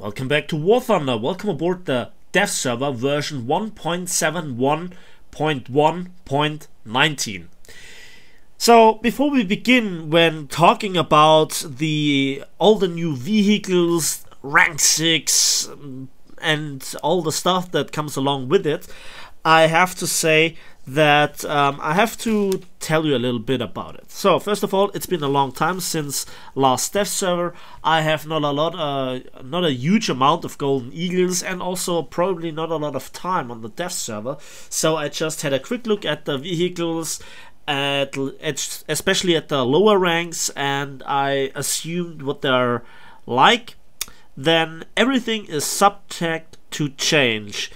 Welcome back to War Thunder. Welcome aboard the dev server version 1.71.1.19. So before we begin, when talking about all the new vehicles, rank 6 and all the stuff that comes along with it, I have to say that I have to tell you a little bit about it. So first of all, it's been a long time since last dev server. I have not a huge amount of golden eagles, and also probably not a lot of time on the dev server. So I just had a quick look at the vehicles, especially at the lower ranks, and I assumed what they're like. Then everything is subject to change.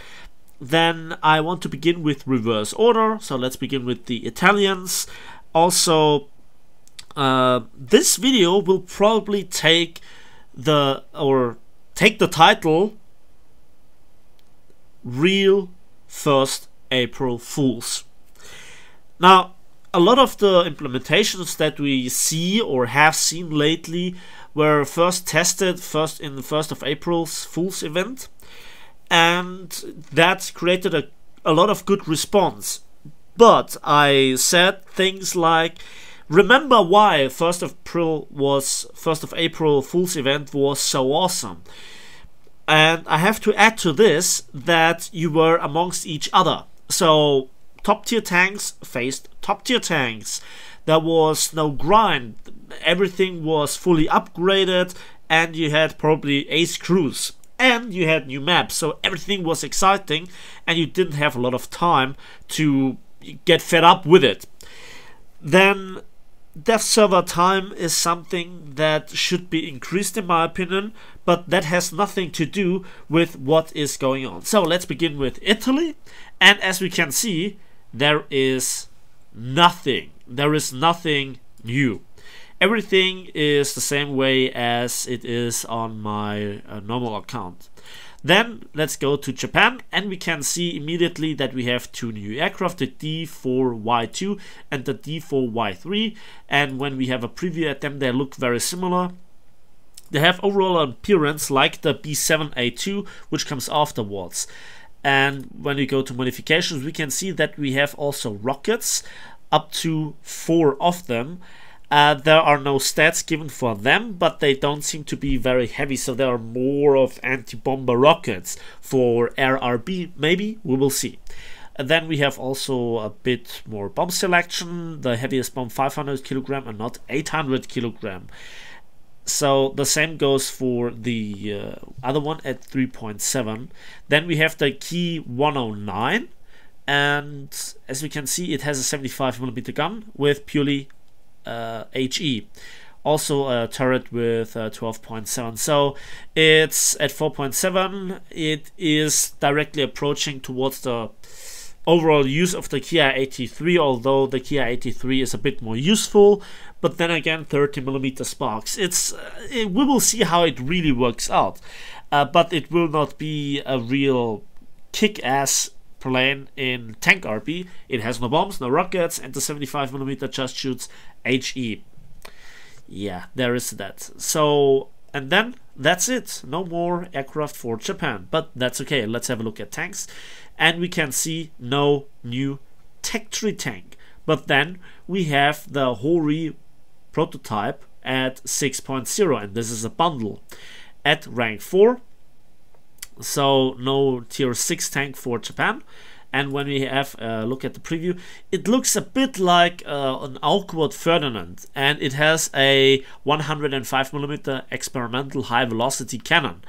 Then I want to begin with reverse order, so let's begin with the Italians. Also, this video will probably take the title Real 1st April Fools. Now, a lot of the implementations that we see or have seen lately were first tested in the 1st of April's Fools event. And that created a lot of good response. But I said things like, remember why 1st of April Fool's event was so awesome. And I have to add to this that you were amongst each other. So top tier tanks faced top tier tanks. There was no grind. Everything was fully upgraded, and you had probably ace crews. And you had new maps, so everything was exciting, and you didn't have a lot of time to get fed up with it. Then dev server time is something that should be increased in my opinion, but that has nothing to do with what is going on. So let's begin with Italy, and as we can see, there is nothing new. Everything is the same way as it is on my normal account. Then let's go to Japan, and we can see immediately that we have two new aircraft, the D4Y2 and the D4Y3, and when we have a preview at them, they look very similar. They have overall appearance like the B7A2, which comes afterwards. And when we go to modifications, we can see that we have also rockets, up to 4 of them. There are no stats given for them, but they don't seem to be very heavy, so there are more of anti-bomber rockets. For RRB, maybe, we will see. And then we have also a bit more bomb selection, the heaviest bomb 500 kilogram and not 800 kilogram. So the same goes for the other one at 3.7. Then we have the Key 109, and as we can see, it has a 75mm gun with purely HE, also a turret with 12.7, so it's at 4.7. It is directly approaching towards the overall use of the Kia 83, although the Kia 83 is a bit more useful, but then again 30mm sparks. We will see how it really works out, but it will not be a real kick-ass plane in tank RP. It has no bombs, no rockets, and the 75mm just shoots HE. Yeah, there is that. So, and then that's it. No more aircraft for Japan, but that's okay. Let's have a look at tanks, and we can see no new tech tree tank. But then we have the Hori prototype at 6.0, and this is a bundle at rank 4. So no tier 6 tank for Japan. And when we have a look at the preview, it looks a bit like an awkward Ferdinand, and it has a 105mm experimental high velocity cannon.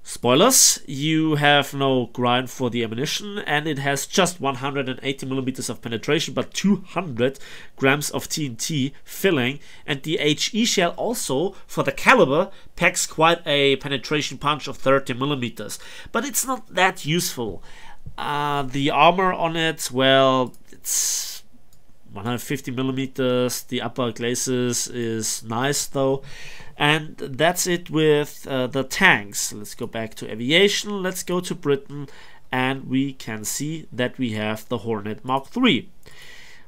Spoilers, you have no grind for the ammunition, and it has just 180mm of penetration, but 200 grams of TNT filling, and the HE shell also, for the caliber, packs quite a penetration punch of 30mm, but it's not that useful. The armor on it, well, it's 150mm, the upper glacis is nice though. And that's it with the tanks. Let's go back to aviation, let's go to Britain, and we can see that we have the Hornet Mark III.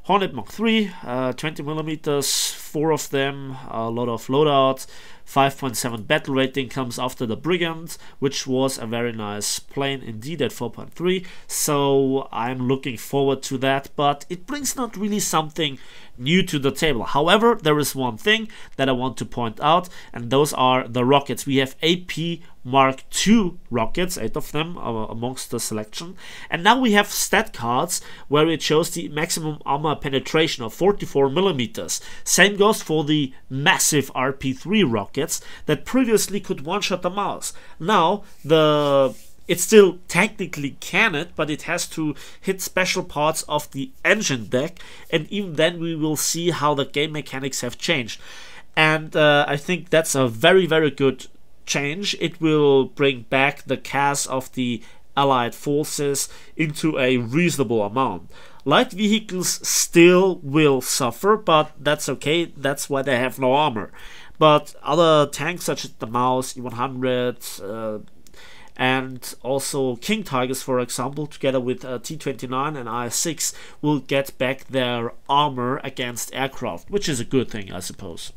Hornet Mark III, 20mm, 4 of them, a lot of loadout, 5.7 battle rating comes after the Brigand, which was a very nice plane indeed at 4.3. So I'm looking forward to that, but it brings not really something new to the table. However, there is one thing that I want to point out, and those are the rockets. We have AP Mark II rockets, 8 of them amongst the selection, and now we have stat cards where it shows the maximum armor penetration of 44 millimeters. Same goes for the massive RP3 rockets that previously could one-shot the mouse. Now it still technically can it, but it has to hit special parts of the engine deck, and even then we will see how the game mechanics have changed. And I think that's a very, very good change. It will bring back the CAS of the Allied forces into a reasonable amount. Light vehicles still will suffer, but that's okay, that's why they have no armor. But other tanks such as the Maus, E100, and also King Tigers, for example, together with T-29 and IS-6, will get back their armor against aircraft, which is a good thing, I suppose.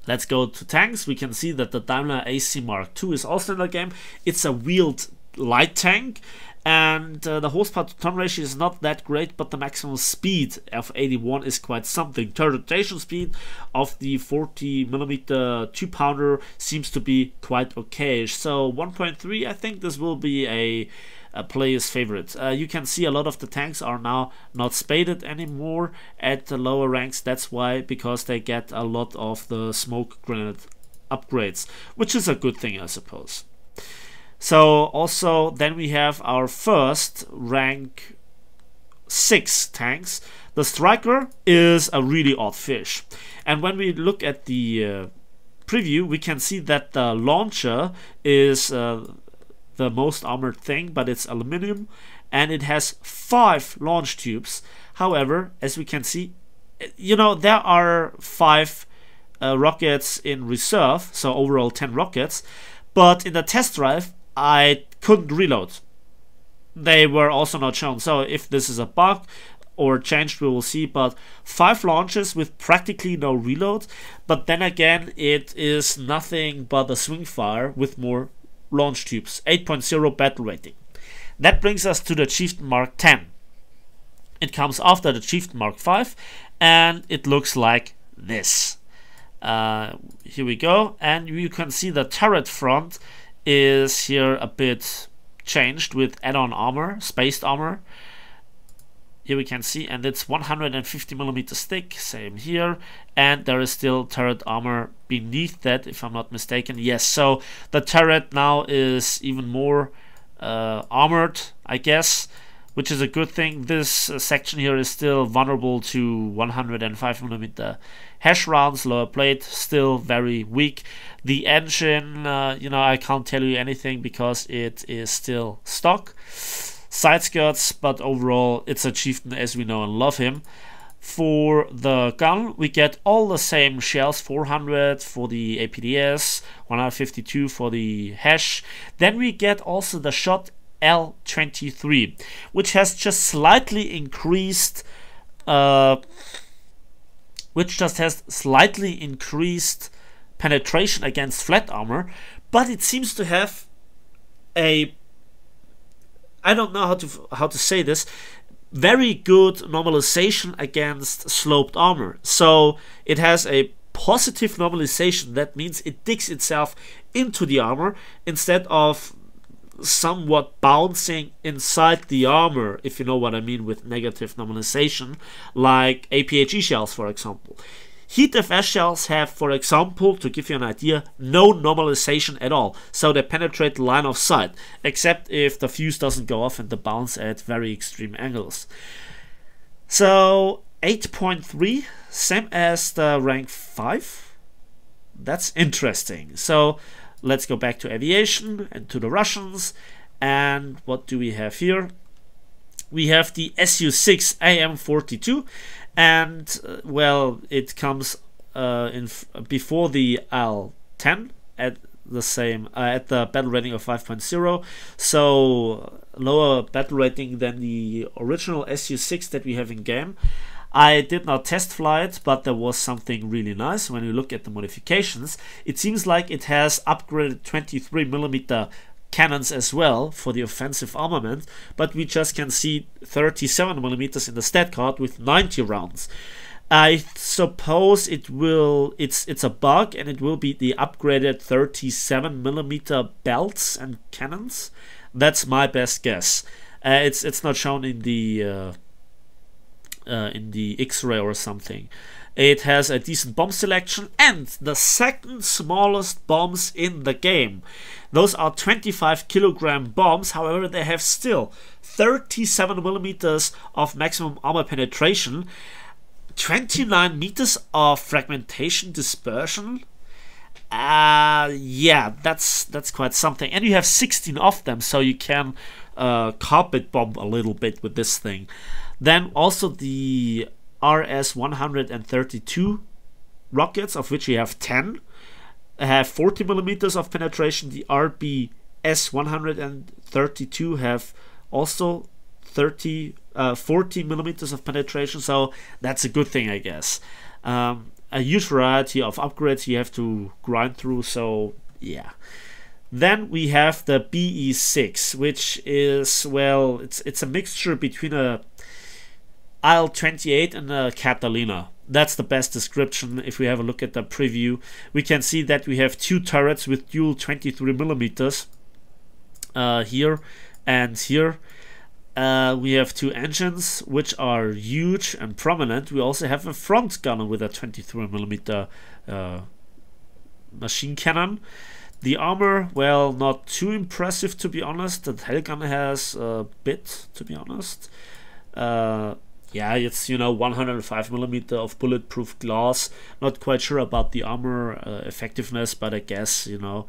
Let's go to tanks. We can see that the Daimler AC Mark II is also in the game. It's a wheeled light tank, and the horsepower to ton ratio is not that great, but the maximum speed of 81 is quite something. Turretation speed of the 40mm 2-pounder seems to be quite okay. So 1.3, I think this will be a player's favorite. You can see a lot of the tanks are now not spaded anymore at the lower ranks. That's why, because they get a lot of the smoke grenade upgrades, which is a good thing, I suppose. So also then we have our first rank 6 tanks. The Striker is a really odd fish, and when we look at the preview, we can see that the launcher is the most armored thing, but it's aluminum, and it has 5 launch tubes. However, as we can see, you know, there are 5 rockets in reserve, so overall 10 rockets, but in the test drive I couldn't reload. They were also not shown, so if this is a bug or changed, we will see. But 5 launches with practically no reload, but then again it is nothing but a swing fire with more launch tubes. 8.0 battle rating. That brings us to the Chieftain Mark X. It comes after the Chieftain Mark V, and it looks like this. Here we go, and you can see the turret front is here a bit changed with add-on armor, spaced armor. Here we can see, and it's 150mm thick, same here, and there is still turret armor beneath that, if I'm not mistaken. Yes, so the turret now is even more armored, I guess, which is a good thing. This section here is still vulnerable to 105mm hash rounds. Lower plate still very weak. The engine, you know, I can't tell you anything because it is still stock. Side skirts, but overall it's a Chieftain as we know and love him. For the gun, we get all the same shells, 400 for the APDS, 152 for the hash. Then we get also the shot L23, which has just slightly increased penetration against flat armor, but it seems to have a, I don't know how to say this, very good normalization against sloped armor. So it has a positive normalization. That means it digs itself into the armor instead of somewhat bouncing inside the armor, if you know what I mean with negative normalization, like APHE shells, for example. Heat FS shells have, for example, to give you an idea, no normalization at all, so they penetrate the line of sight, except if the fuse doesn't go off and they bounce at very extreme angles. So 8.3, same as the rank 5. That's interesting. So let's go back to aviation and to the Russians. And what do we have here? We have the Su-6 AM-42, and well, it comes before the Al-10 at the same at the battle rating of 5.0, so lower battle rating than the original Su-6 that we have in game. I did not test fly it, but there was something really nice. When you look at the modifications, it seems like it has upgraded 23mm cannons as well for the offensive armament, but we just can see 37mm in the stat card with 90 rounds. I suppose it's a bug, and it will be the upgraded 37mm belts and cannons. That's my best guess. It's not shown in the X-ray or something. It has a decent bomb selection and the second smallest bombs in the game. Those are 25kg bombs. However, they have still 37mm of maximum armor penetration, 29 meters of fragmentation dispersion. Yeah, that's quite something. And you have 16 of them, so you can carpet bomb a little bit with this thing. Then also the RS-132 rockets, of which you have 10, have 40mm of penetration. The RBS-132 have also 40mm of penetration, so that's a good thing, I guess. A huge variety of upgrades you have to grind through, so yeah. Then we have the BE6, which is, well, it's a mixture between a IL-28 and a Catalina. That's the best description. If we have a look at the preview, we can see that we have two turrets with dual 23mm here and here. We have two engines, which are huge and prominent. We also have a front gunner with a 23mm machine cannon. The armor, well, not too impressive, to be honest. The tail gun has a bit, to be honest. Yeah, it's, 105mm of bulletproof glass. Not quite sure about the armor effectiveness, but I guess, you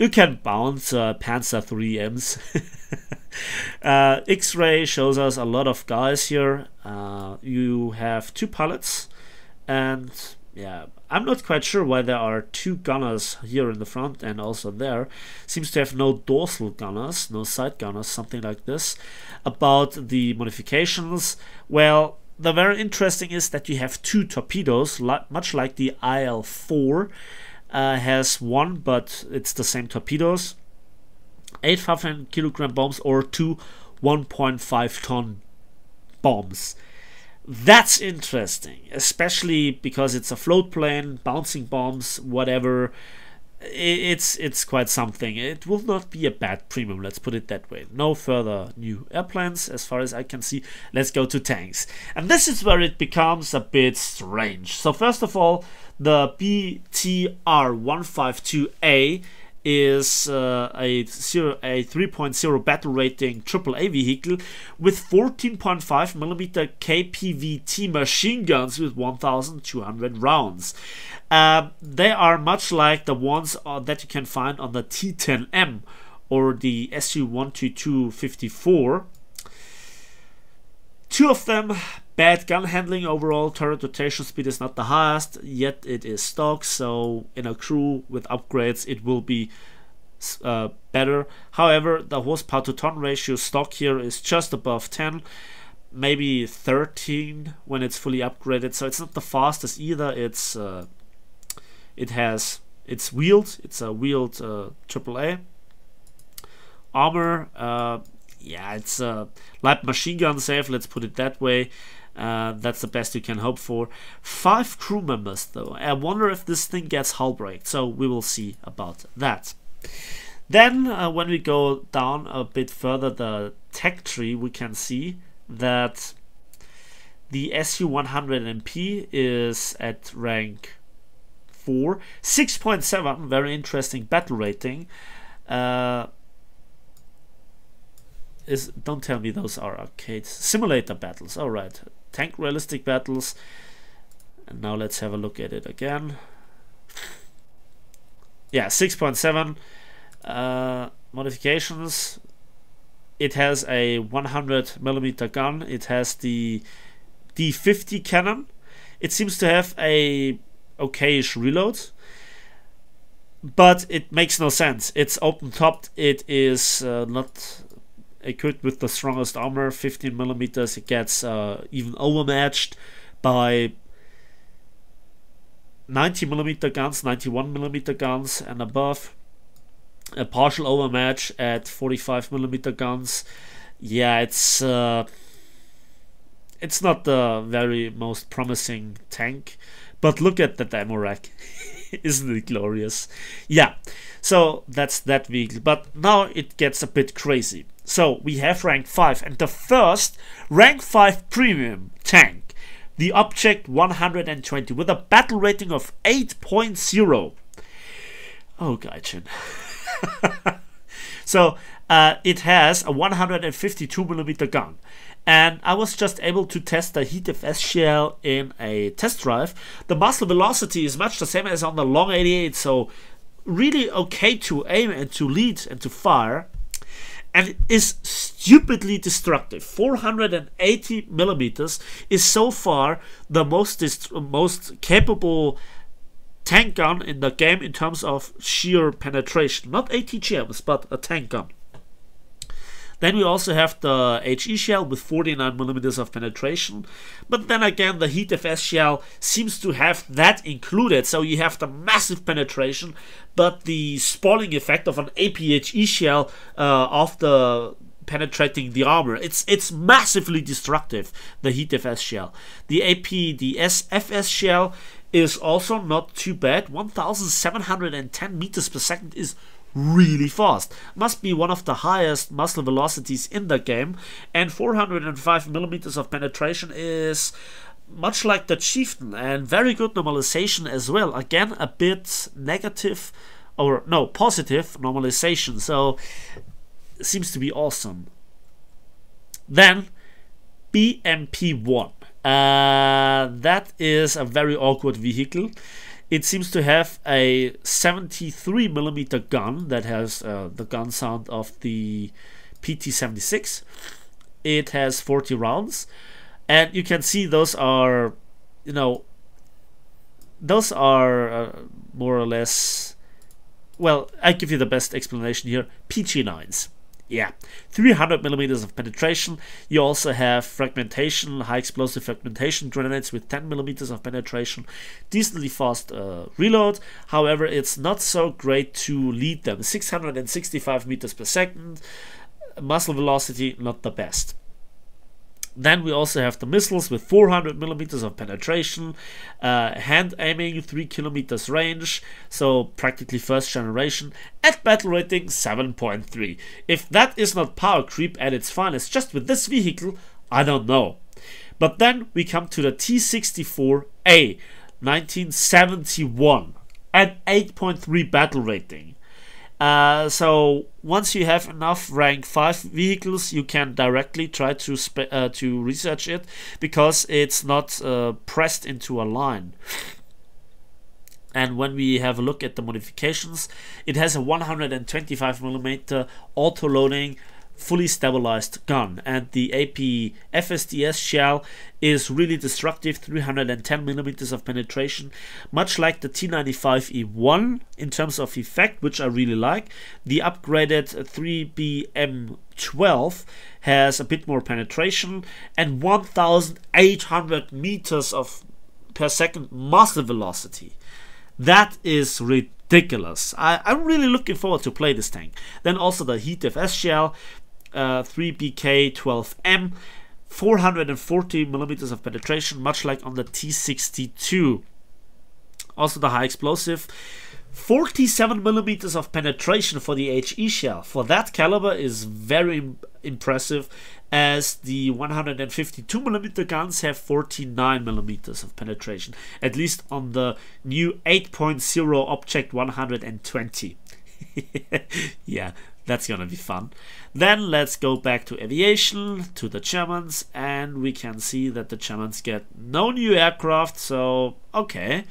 can bounce Panzer 3Ms. X-ray shows us a lot of guys here. You have two pilots, and yeah, I'm not quite sure why there are two gunners here in the front and also there. Seems to have no dorsal gunners, no side gunners, something like this. About the modifications, well, the very interesting is that you have two torpedoes, much like the IL-4 has one, but it's the same torpedoes. 8 500kg bombs or two 1.5-ton bombs. That's interesting, especially because it's a float plane, bouncing bombs, whatever. It's quite something. It will not be a bad premium, let's put it that way. No further new airplanes as far as I can see. Let's go to tanks. And this is where it becomes a bit strange. So first of all, the BTR-152A is a 3.0 battle rating AAA vehicle with 14.5mm KPVT machine guns with 1,200 rounds. They are much like the ones that you can find on the T10M or the Su-122-54. Two of them, bad gun handling overall. Turret rotation speed is not the highest, yet it is stock, so in a crew with upgrades it will be better. However, the horsepower to ton ratio stock here is just above 10, maybe 13 when it's fully upgraded, so it's not the fastest either. It's wheeled, it's a wheeled AAA. Armor, yeah, it's light machine gun safe, let's put it that way. That's the best you can hope for. 5 crew members though. I wonder if this thing gets hull braked, so we will see about that. Then when we go down a bit further the tech tree, we can see that the Su-100MP is at rank 4, 6.7, very interesting battle rating. Don't tell me those are arcade simulator battles. All right, tank realistic battles. And now let's have a look at it again. Yeah, 6.7 modifications. It has a 100mm gun. It has the D50 cannon. It seems to have a okayish reload, but it makes no sense. It's open topped. It is not equipped with the strongest armor, 15mm. It gets even overmatched by 90mm guns, 91mm guns and above. A partial overmatch at 45mm guns. Yeah, it's not the very most promising tank, but look at that ammo rack. Isn't it glorious? Yeah, so that's that vehicle. But now it gets a bit crazy. So we have rank 5, and the first rank 5 premium tank, the Object 120, with a battle rating of 8.0. Oh, Gaijin. So it has a 152mm gun, and I was just able to test the heat FS shell in a test drive. The muzzle velocity is much the same as on the long 88, so really okay to aim and to lead and to fire, and it is stupidly destructive. 480mm is so far the most capable tank gun in the game in terms of sheer penetration. Not ATGMs, but a tank gun. Then we also have the HE shell with 49mm of penetration, but then again the heat FS shell seems to have that included, so you have the massive penetration, but the spoiling effect of an APHE shell after penetrating the armor, it's massively destructive, the heat FS shell. The APDS FS shell is also not too bad. 1710 meters per second is really fast. Must be one of the highest muzzle velocities in the game, and 405mm of penetration is much like the Chieftain, and very good normalization as well. Again, a bit negative, or no, positive normalization, so it seems to be awesome. Then BMP-1. That is a very awkward vehicle. It seems to have a 73mm gun that has the gun sound of the PT-76. It has 40 rounds, and you can see those are, you know, those are more or less, well, I give you the best explanation here, PG9s. Yeah, 300mm of penetration. You also have fragmentation, high explosive fragmentation grenades with 10mm of penetration. Decently fast reload. However, it's not so great to lead them. 665 meters per second. Muzzle velocity, not the best. Then we also have the missiles with 400mm of penetration, hand aiming, 3 kilometers range, so practically first generation, at battle rating 7.3. If that is not power creep at its finest just with this vehicle, I don't know. But then we come to the T-64A 1971 at 8.3 battle rating. So once you have enough rank 5 vehicles, you can directly try to research it, because it's not pressed into a line. And when we have a look at the modifications, it has a 125mm auto-loading, fully stabilized gun, and the AP FSDS shell is really destructive, 310mm of penetration, much like the T95E1 in terms of effect, which I really like. The upgraded 3BM12 has a bit more penetration and 1800 meters per second muzzle velocity. That is ridiculous. I'm really looking forward to play this tank. Then also the heat FS shell, 3BK12M, 440mm of penetration, much like on the T62. Also the high explosive, 47mm of penetration for the HE shell. For that caliber is very impressive, as the 152mm guns have 49mm of penetration, at least on the new 8.0 Object 120. Yeah, that's gonna be fun. Then let's go back to aviation, to the Germans, and we can see that the Germans get no new aircraft, so okay.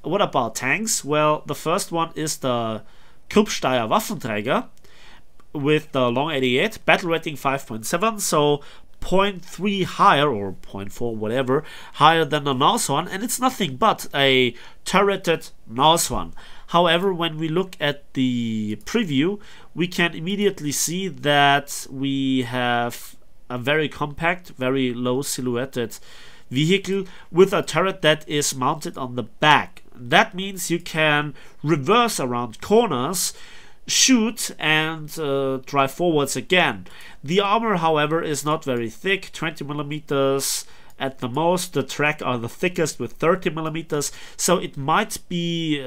What about tanks? Well, the first one is the Kruppsteier Waffenträger with the long 88, battle rating 5.7, so 0.3 higher, or 0.4 whatever, higher than the Nashorn, and it's nothing but a turreted Nashorn. However, when we look at the preview, we can immediately see that we have a very compact, very low silhouetted vehicle with a turret that is mounted on the back. That means you can reverse around corners, shoot, and drive forwards again. The armor, however, is not very thick, 20 millimeters at the most. The track are the thickest with 30 millimeters, so it might be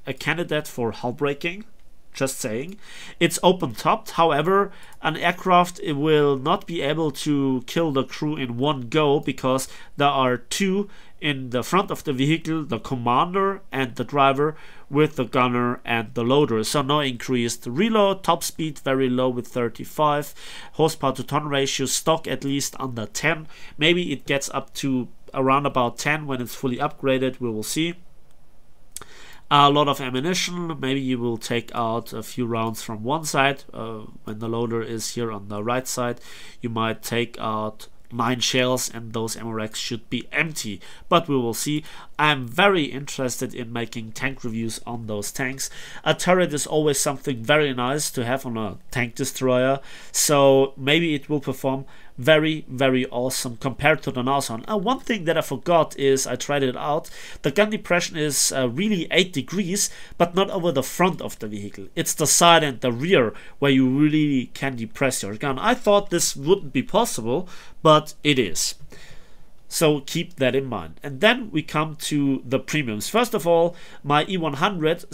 a candidate for hull breaking. Just saying. It's open topped, however, an aircraft it will not be able to kill the crew in one go because there are two in the front of the vehicle, the commander and the driver, with the gunner and the loader. So no increased reload, top speed very low with 35, horsepower to ton ratio stock at least under 10. Maybe it gets up to around about 10 when it's fully upgraded, we will see. A lot of ammunition, maybe you will take out a few rounds from one side. When the loader is here on the right side, you might take out 9 shells and those ammo racks should be empty, but we will see. I'm very interested in making tank reviews on those tanks. A turret is always something very nice to have on a tank destroyer, so maybe it will perform very, very awesome compared to the Nashorn. One thing that I forgot is I tried it out. The gun depression is really 8 degrees, but not over the front of the vehicle. It's the side and the rear where you really can depress your gun. I thought this wouldn't be possible, but it is. So keep that in mind. And then we come to the premiums. First of all, my E100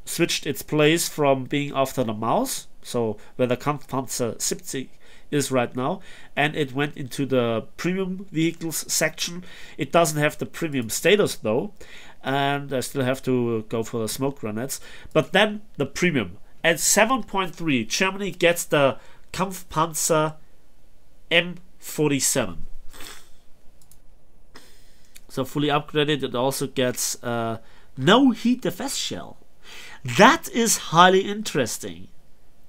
switched its place from being after the mouse, so where the Kampfpanzer 70 is right now, and it went into the premium vehicles section. It doesn't have the premium status though, and I still have to go for the smoke grenades. But then the premium at 7.3, Germany gets the Kampfpanzer M47. So fully upgraded, it also gets no heat defense shell. That is highly interesting.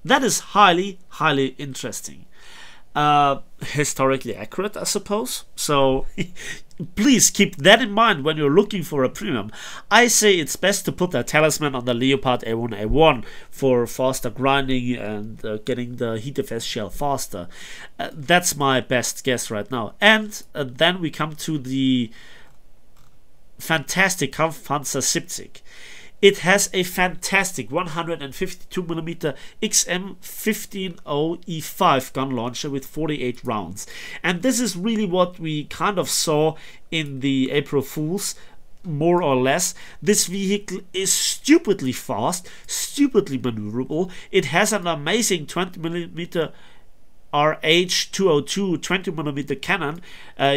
That is highly interesting. Historically accurate, I suppose. So please keep that in mind when you're looking for a premium. I say it's best to put a talisman on the Leopard A1A1 for faster grinding and getting the heat defense shell faster. That's my best guess right now. And then we come to the fantastic Kampfpanzer 70. It has a fantastic 152mm XM150E5 gun launcher with 48 rounds. And this is really what we kind of saw in the April Fools, more or less. This vehicle is stupidly fast, stupidly maneuverable. It has an amazing 20mm RH202 20mm cannon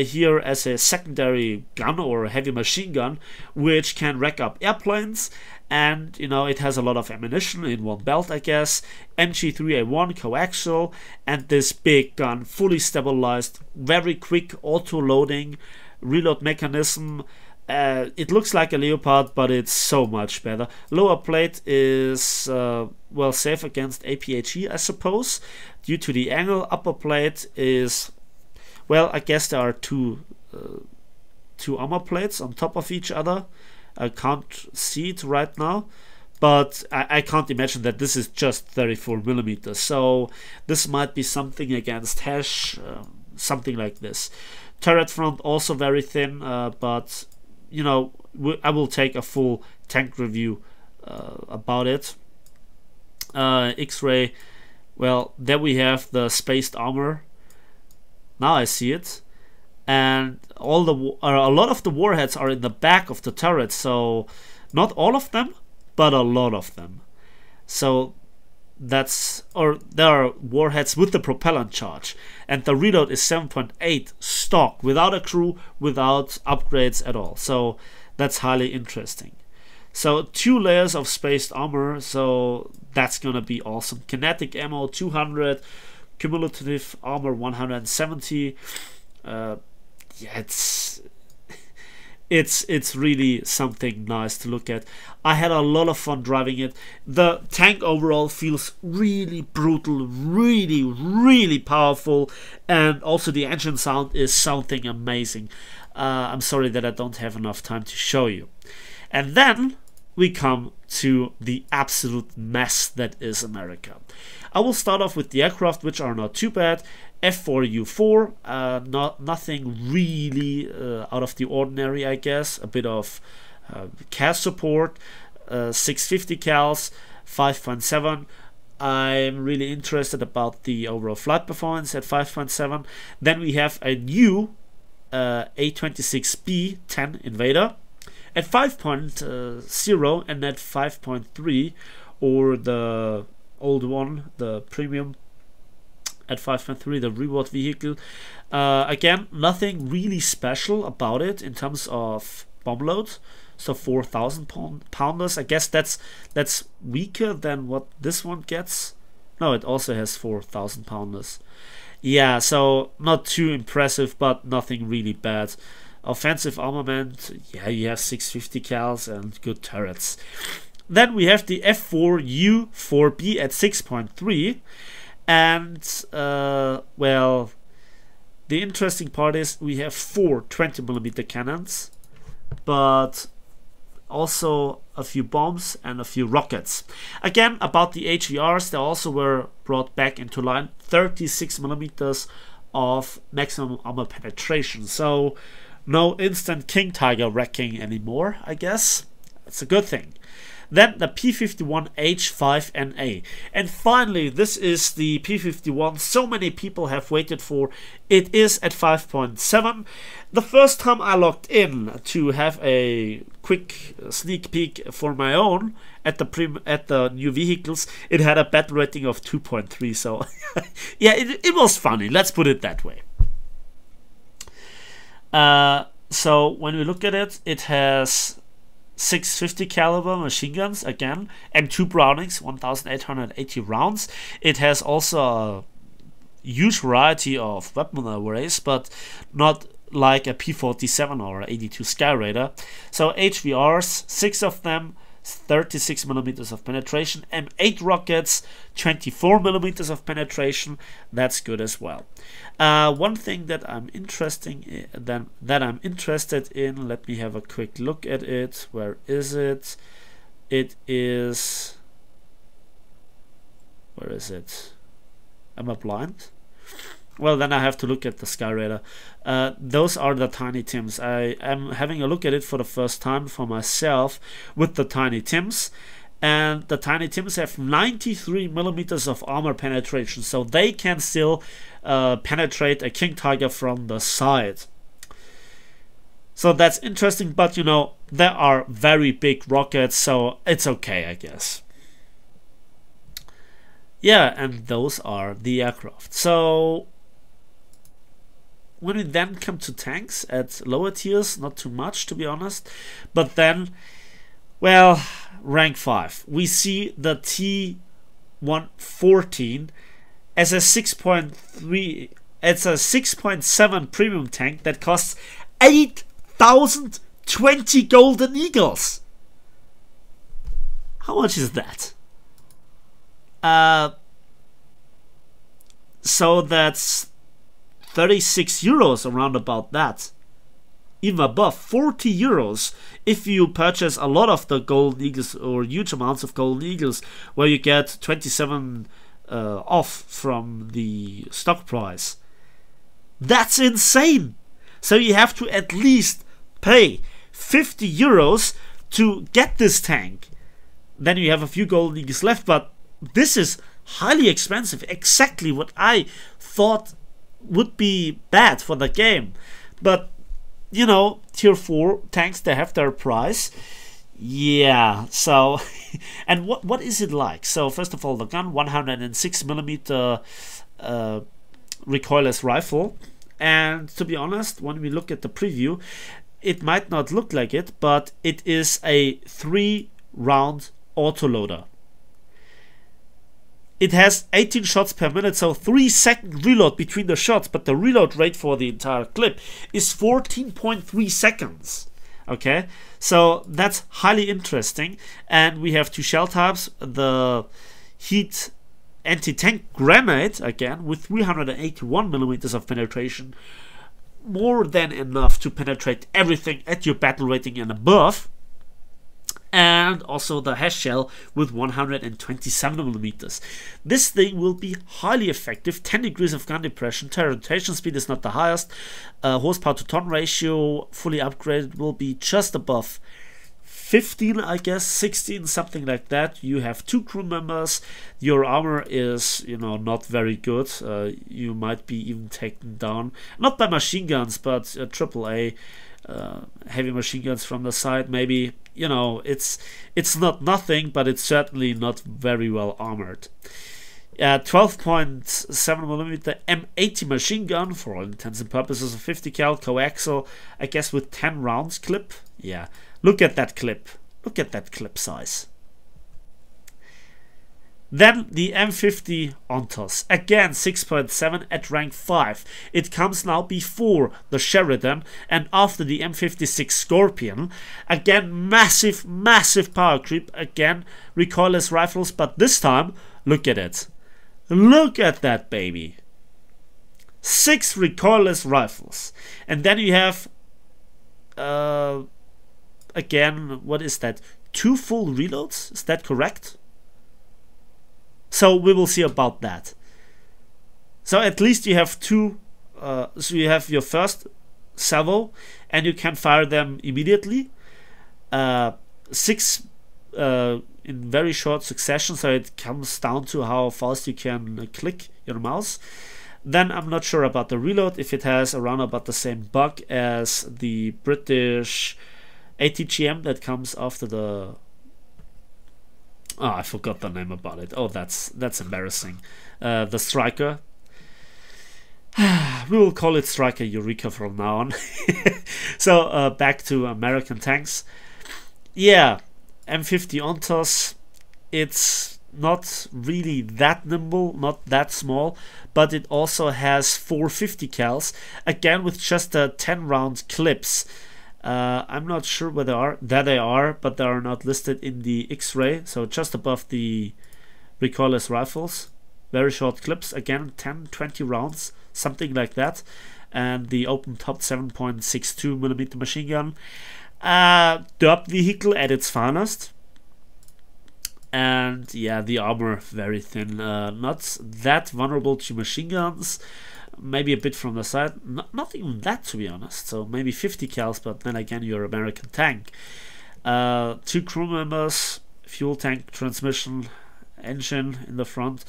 here as a secondary gun or a heavy machine gun, which can rack up airplanes. And you know, it has a lot of ammunition in one belt, I guess. MG3A1 coaxial, and this big gun, fully stabilized, very quick auto loading, reload mechanism. It looks like a Leopard, but it's so much better. Lower plate is well, safe against APHE, I suppose, due to the angle. Upper plate is, well, I guess there are two armor plates on top of each other. I can't see it right now, but I can't imagine that this is just 34mm. So this might be something against Hesh, something like this. Turret front also very thin, but you know, I will take a full tank review about it. X-ray, well, there we have the spaced armor. Now I see it. And a lot of the warheads are in the back of the turret, so not all of them, but a lot of them. So there are warheads with the propellant charge, and the reload is 7.8 stock, without a crew, without upgrades at all. So that's highly interesting. So 2 layers of spaced armor, so that's gonna be awesome. Kinetic ammo 200, cumulative armor 170. Yeah, it's really something nice to look at. I had a lot of fun driving it. The tank overall feels really brutal, really powerful, and also the engine sound is something amazing. I'm sorry that I don't have enough time to show you. And then we come to the absolute mess that is America. I will start off with the aircraft, which are not too bad. F4U4, nothing really out of the ordinary, I guess. A bit of CAS support, 650 cals, 5.7. I'm really interested about the overall flight performance at 5.7. Then we have a new A26B 10 Invader at 5.0 and at 5.3, or the old one, the premium, at 5.3, the reward vehicle. Again, nothing really special about it in terms of bomb load. So 4,000 pounders. I guess that's weaker than what this one gets. No, it also has 4,000 pounders. Yeah, so not too impressive, but nothing really bad. Offensive armament, yeah, you have 650 cals and good turrets. Then we have the F4U4B at 6.3, and well, the interesting part is we have 4 20mm cannons, but also a few bombs and a few rockets. Again, about the HVRs, they also were brought back into line. 36mm of maximum armor penetration, so no instant King Tiger wrecking anymore, I guess. That's a good thing. Then the P51H5NA. And finally, this is the P51 so many people have waited for. It is at 5.7. The first time I logged in to have a quick sneak peek for my own at the new vehicles, it had a battle rating of 2.3. So yeah, it was funny. Let's put it that way. So when we look at it, it has 650 caliber machine guns again, and 2 Brownings, 1,880 rounds. It has also a huge variety of weapon arrays, but not like a P47 or 82 Skyraider. So HVRs, 6 of them, 36mm of penetration, M8 rockets, 24mm of penetration. That's good as well. One thing that I'm interested in, let me have a quick look at it. Where is it? It is, where is it? Am I blind? Well, then I have to look at the Skyraider. Those are the Tiny Tims. I am having a look at it for the first time for myself with the Tiny Tims. And the Tiny Tims have 93mm of armor penetration, so they can still penetrate a King Tiger from the side. So that's interesting, but you know, there are very big rockets, so it's okay, I guess. Yeah, and those are the aircraft. So when we then come to tanks at lower tiers, not too much to be honest, but then, well, rank 5. We see the T114 as a 6.3, it's a 6.7 premium tank that costs 8,020 golden eagles. How much is that? So that's 36 euros, around about that. Even above 40 euros if you purchase a lot of the golden eagles or huge amounts of golden eagles, where you get 27 off from the stock price. That's insane. So you have to at least pay 50 euros to get this tank. Then you have a few golden eagles left, but this is highly expensive. Exactly what I thought would be bad for the game. But you know, tier 4 tanks, they have their price. Yeah, so and what is it like? So first of all, the gun, 106mm recoilless rifle. And to be honest, when we look at the preview, it might not look like it, but it is a 3-round autoloader. It has 18 shots per minute, so 3-second reload between the shots, but the reload rate for the entire clip is 14.3 seconds. Okay, so that's highly interesting. And we have 2 shell types, the heat anti-tank grenade, again, with 381mm of penetration, more than enough to penetrate everything at your battle rating and above. And and also the hash shell with 127mm. This thing will be highly effective. 10 degrees of gun depression. Rotation speed is not the highest. Horsepower to ton ratio fully upgraded will be just above 15, I guess, 16, something like that. You have 2 crew members. Your armor is, you know, not very good. You might be even taken down, not by machine guns, but AAA heavy machine guns from the side. Maybe, you know, it's not nothing, but it's certainly not very well armored. 12.7mm M80 machine gun, for all intents and purposes, a 50 cal coaxial, I guess, with 10 rounds clip. Yeah, look at that clip. Look at that clip size. Then the M50 Ontos, again 6.7 at rank 5. It comes now before the Sheridan and after the M56 Scorpion. Again, massive power creep. Again, recoilless rifles, but this time, look at it. Look at that baby. 6 recoilless rifles. And then you have, again, what is that? 2 full reloads? Is that correct? So we will see about that. So at least you have 2, so you have your first salvo and you can fire them immediately. 6 in very short succession, so it comes down to how fast you can click your mouse. Then I'm not sure about the reload, if it has around about the same bug as the British ATGM that comes after the... Oh, I forgot the name about it. Oh, that's embarrassing. The Striker. We will call it Striker Eureka from now on. So back to American tanks. Yeah, M50 Ontos. It's not really that nimble, not that small, but it also has 450 cals. Again, with just 10 round clips. I'm not sure where they are. There they are, but they are not listed in the X-ray, so just above the recoilless rifles. Very short clips, again 10-20 rounds, something like that. And the open-topped 7.62mm machine gun. Derp vehicle at its finest. And yeah, the armor very thin. Not that vulnerable to machine guns. Maybe a bit from the side, not even that, to be honest. So maybe 50 cals, but then again, your American tank. 2 crew members, fuel tank, transmission, engine in the front.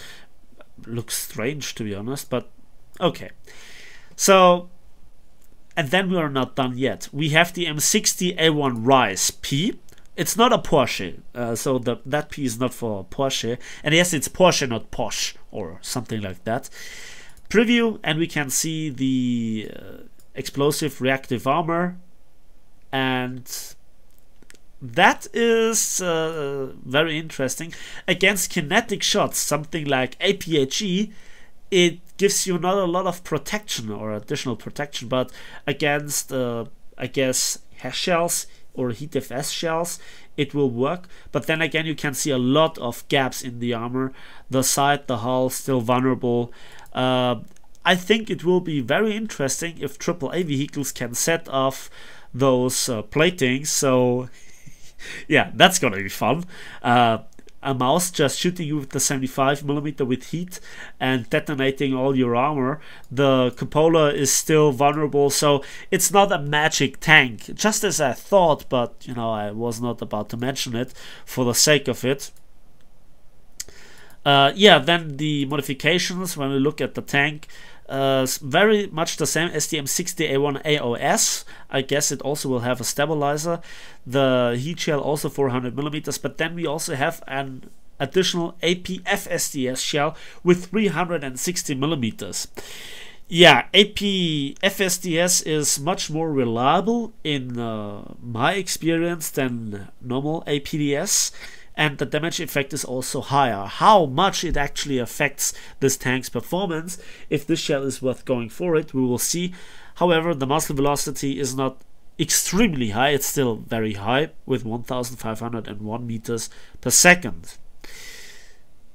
Looks strange, to be honest, but okay. So, and then we are not done yet. We have the M60 A1 Rise P. It's not a Porsche, so that P is not for Porsche. And yes, it's Porsche, not Porsche, or something like that. Preview, and we can see the explosive reactive armor, and that is very interesting. Against kinetic shots, something like APHE, it gives you not a lot of protection or additional protection, but against I guess hash shells or heat FS shells it will work. But then again, you can see a lot of gaps in the armor. The side, the hull, still vulnerable. I think it will be very interesting if AAA vehicles can set off those platings. So yeah, that's gonna be fun. A mouse just shooting you with the 75mm with heat and detonating all your armor. The cupola is still vulnerable, so it's not a magic tank, just as I thought, but you know, I was not about to mention it for the sake of it. Yeah, then the modifications, when we look at the tank, very much the same as the M60A1 AOS. I guess it also will have a stabilizer. The heat shell also 400mm, but then we also have an additional AP FSDS shell with 360mm. Yeah, AP FSDS is much more reliable in my experience than normal APDS. And the damage effect is also higher. How much it actually affects this tank's performance, if this shell is worth going for it, we will see. However, the muzzle velocity is not extremely high, it's still very high, with 1501 meters per second.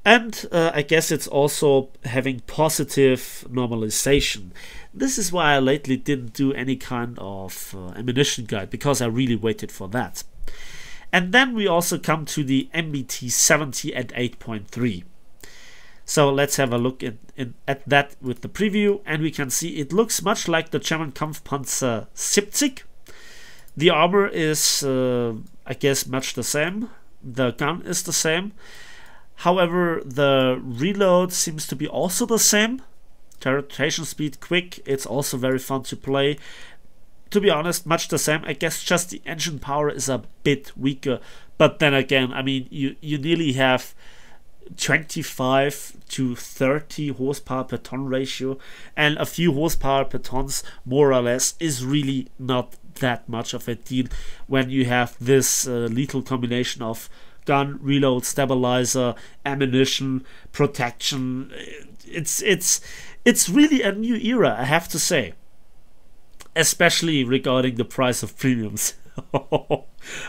And I guess it's also having positive normalization. This is why I lately didn't do any kind of ammunition guide, because I really waited for that. And then we also come to the MBT 70 at 8.3. So let's have a look at that with the preview, and we can see it looks much like the German Kampfpanzer 70. The armor is, I guess, much the same. The gun is the same. However, the reload seems to be also the same. Rotation speed quick, it's also very fun to play. To be honest, much the same. I guess just the engine power is a bit weaker. But then again, I mean, you nearly have 25 to 30 horsepower per ton ratio, and a few horsepower per tons more or less is really not that much of a deal when you have this lethal combination of gun, reload, stabilizer, ammunition, protection. It's really a new era, I have to say, especially regarding the price of premiums.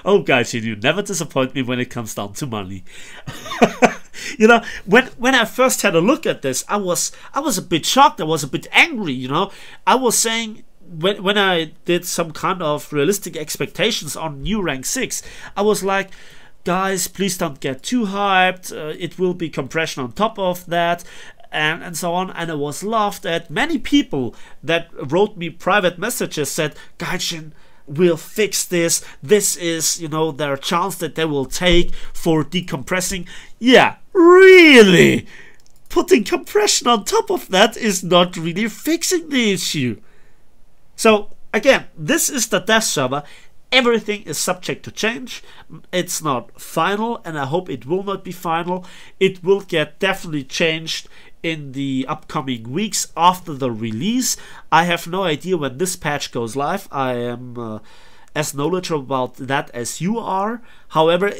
Oh guys, you never disappoint me when it comes down to money. You know, when I first had a look at this, I was a bit shocked. I was a bit angry. You know, I was saying when I did some kind of realistic expectations on new rank 6, I was like, guys, please don't get too hyped. It will be compression on top of that. And so on, and I was laughed at. Many people that wrote me private messages said, Gaijin, we'll fix this. This is, you know, their chance that they will take for decompressing. Yeah, really? Putting compression on top of that is not really fixing the issue. So, again, this is the dev server. Everything is subject to change. It's not final, and I hope it will not be final. It will get definitely changed in the upcoming weeks after the release. I have no idea when this patch goes live. I am as knowledgeable about that as you are. However,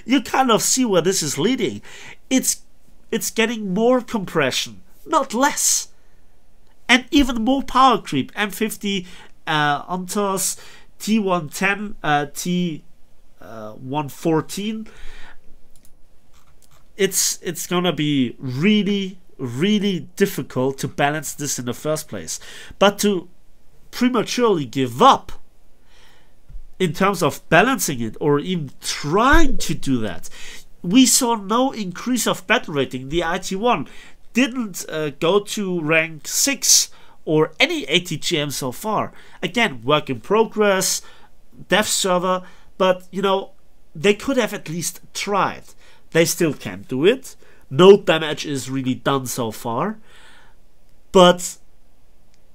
you kind of see where this is leading. It's getting more compression, not less, and even more power creep. M50 Ontos, T110, T114. It's gonna be really, really difficult to balance this in the first place. But to prematurely give up in terms of balancing it, or even trying to do that, we saw no increase of battle rating. The IT1 didn't go to rank 6 or any ATGM so far. Again, work in progress, dev server, but you know, they could have at least tried. They still can't do it. No damage is really done so far. But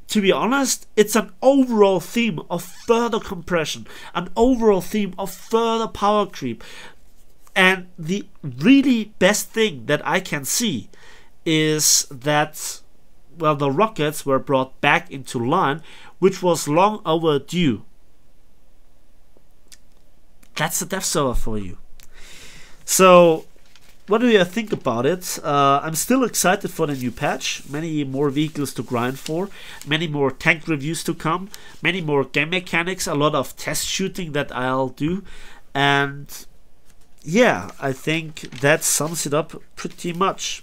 to be honest, it's an overall theme of further compression, an overall theme of further power creep. And the really best thing that I can see is that, well, the rockets were brought back into line, which was long overdue. That's the dev server for you. So, what do you think about it? I'm still excited for the new patch. Many more vehicles to grind for, many more tank reviews to come, many more game mechanics, a lot of test shooting that I'll do, and yeah, I think that sums it up pretty much.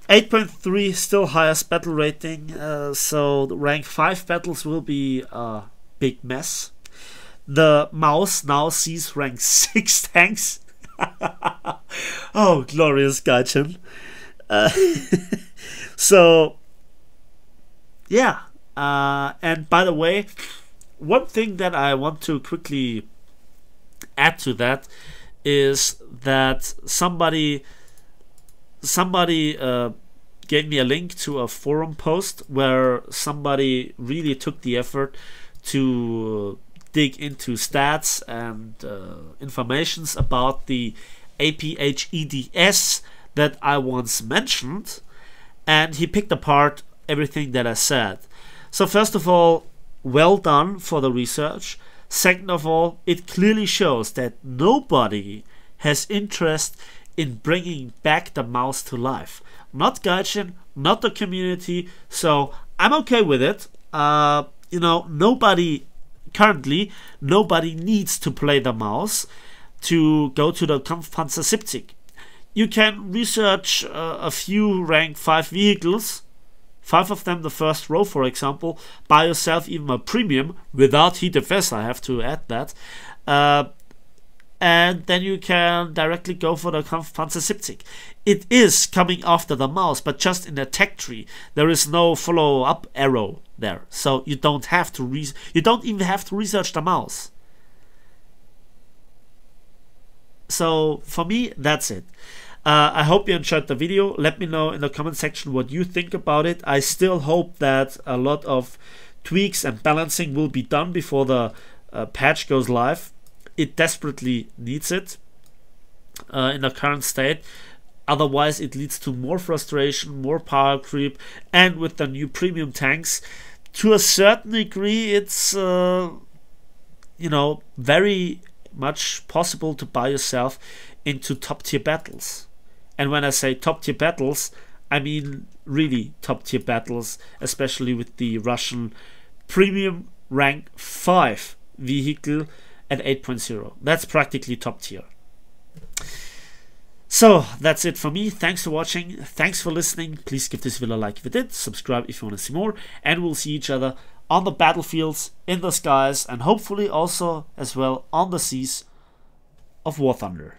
8.3 still highest battle rating, so the rank 5 battles will be a big mess. The mouse now sees rank 6 tanks. Oh, glorious Gaijin. So, yeah. And by the way, one thing that I want to quickly add to that is that somebody gave me a link to a forum post where somebody really took the effort to dig into stats and informations about the APHEDS that I once mentioned, and he picked apart everything that I said. So first of all, well done for the research. Second of all, it clearly shows that nobody has interest in bringing back the mouse to life. Not Gaijin, not the community, so I'm okay with it. You know, currently, nobody needs to play the mouse to go to the Kampfpanzer 70. You can research a few rank 5 vehicles, 5 of them the first row, for example, buy yourself even a premium without heat defense, I have to add that, and then you can directly go for the Panzer-70. It is coming after the mouse, but just in the tech tree. There is no follow-up arrow there, so you don't have to you don't even have to research the mouse. So for me, that's it. I hope you enjoyed the video. Let me know in the comment section what you think about it. I still hope that a lot of tweaks and balancing will be done before the patch goes live. It desperately needs it in the current state. Otherwise, it leads to more frustration, more power creep, and with the new premium tanks, to a certain degree, it's you know, very much possible to buy yourself into top tier battles. And when I say top tier battles, I mean really top tier battles, especially with the Russian premium rank 5 vehicle at 8.0. That's practically top tier. So that's it for me. Thanks for watching. Thanks for listening. Please give this video a like if you did. Subscribe if you want to see more. And we'll see each other on the battlefields, in the skies, and hopefully also as well on the seas of War Thunder.